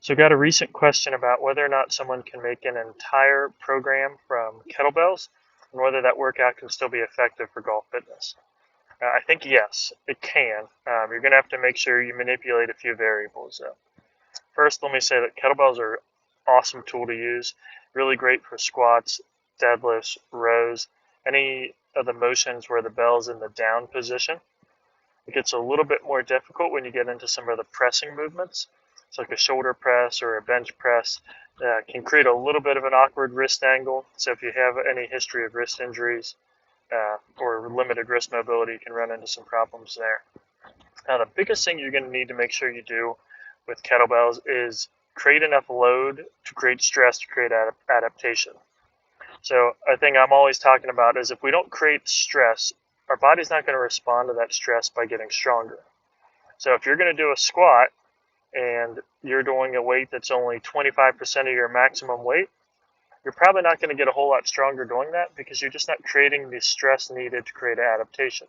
So I got a recent question about whether or not someone can make an entire program from kettlebells and whether that workout can still be effective for golf fitness. I think yes, it can. You're going to have to make sure you manipulate a few variables. First, let me say that kettlebells are an awesome tool to use, really great for squats, deadlifts, rows, any of the motions where the bell's in the down position. It gets a little bit more difficult when you get into some of the pressing movements. It's like a shoulder press or a bench press. Can create a little bit of an awkward wrist angle. So if you have any history of wrist injuries or limited wrist mobility, you can run into some problems there. Now, the biggest thing you're going to need to make sure you do with kettlebells is create enough load to create stress to create adaptation. So a thing I'm always talking about is if we don't create stress, our body's not going to respond to that stress by getting stronger. So if you're going to do a squat and you're doing a weight that's only 25% of your maximum weight, you're probably not going to get a whole lot stronger doing that because you're just not creating the stress needed to create adaptation.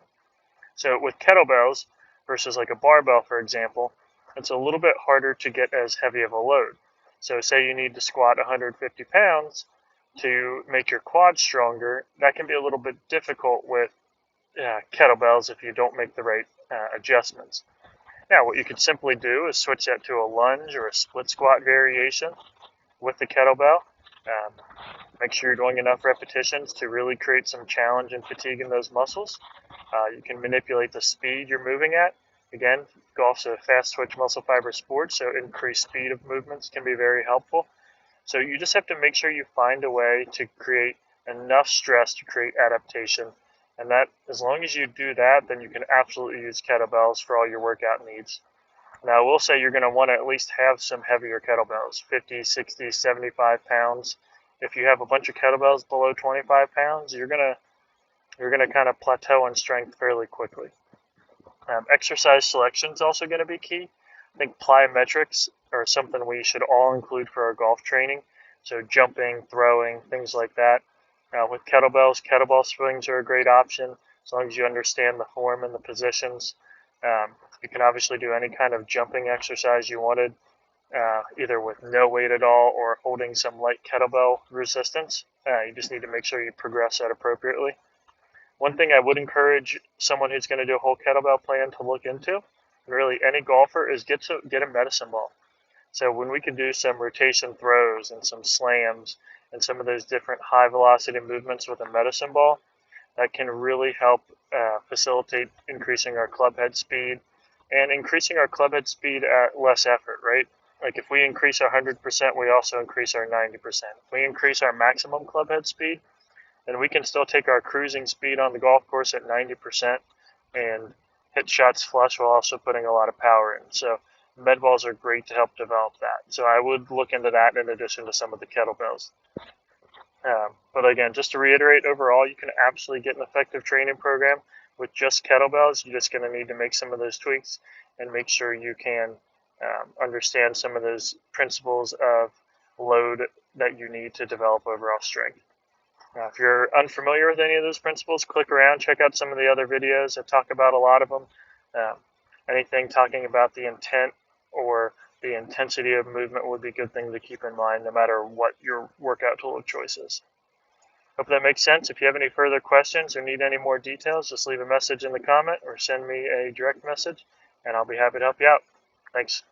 So with kettlebells versus like a barbell, for example, it's a little bit harder to get as heavy of a load. So say you need to squat 150 pounds to make your quads stronger, that can be a little bit difficult with kettlebells if you don't make the right adjustments. Now, what you could simply do is switch that to a lunge or a split squat variation with the kettlebell. Make sure you're doing enough repetitions to really create some challenge and fatigue in those muscles. You can manipulate the speed you're moving at. Again, golf's a fast twitch muscle fiber sport, so increased speed of movements can be very helpful. So you just have to make sure you find a way to create enough stress to create adaptation. And that, as long as you do that, then you can absolutely use kettlebells for all your workout needs. Now, I will say you're going to want to at least have some heavier kettlebells, 50, 60, 75 pounds. If you have a bunch of kettlebells below 25 pounds, you're going to kind of plateau in strength fairly quickly. Exercise selection is also going to be key. I think plyometrics are something we should all include for our golf training. So jumping, throwing, things like that. With kettlebells, kettlebell swings are a great option as long as you understand the form and the positions. You can obviously do any kind of jumping exercise you wanted, either with no weight at all or holding some light kettlebell resistance. You just need to make sure you progress that appropriately. One thing I would encourage someone who's going to do a whole kettlebell plan to look into, and really any golfer, is get a medicine ball. So when we can do some rotation throws and some slams and some of those different high velocity movements with a medicine ball, that can really help facilitate increasing our club head speed and increasing our club head speed at less effort, right? Like if we increase our 100%, we also increase our 90%. If we increase our maximum club head speed, then we can still take our cruising speed on the golf course at 90% and hit shots flush while also putting a lot of power in. So med balls are great to help develop that. So I would look into that in addition to some of the kettlebells. But again, just to reiterate, overall, you can absolutely get an effective training program with just kettlebells. You're just going to need to make some of those tweaks and make sure you can understand some of those principles of load that you need to develop overall strength. Now, if you're unfamiliar with any of those principles, click around, check out some of the other videos. I talk about a lot of them. Anything talking about the intent or the intensity of movement would be a good thing to keep in mind no matter what your workout tool of choice is. Hope that makes sense. If you have any further questions or need any more details, just leave a message in the comment or send me a direct message, and I'll be happy to help you out. Thanks.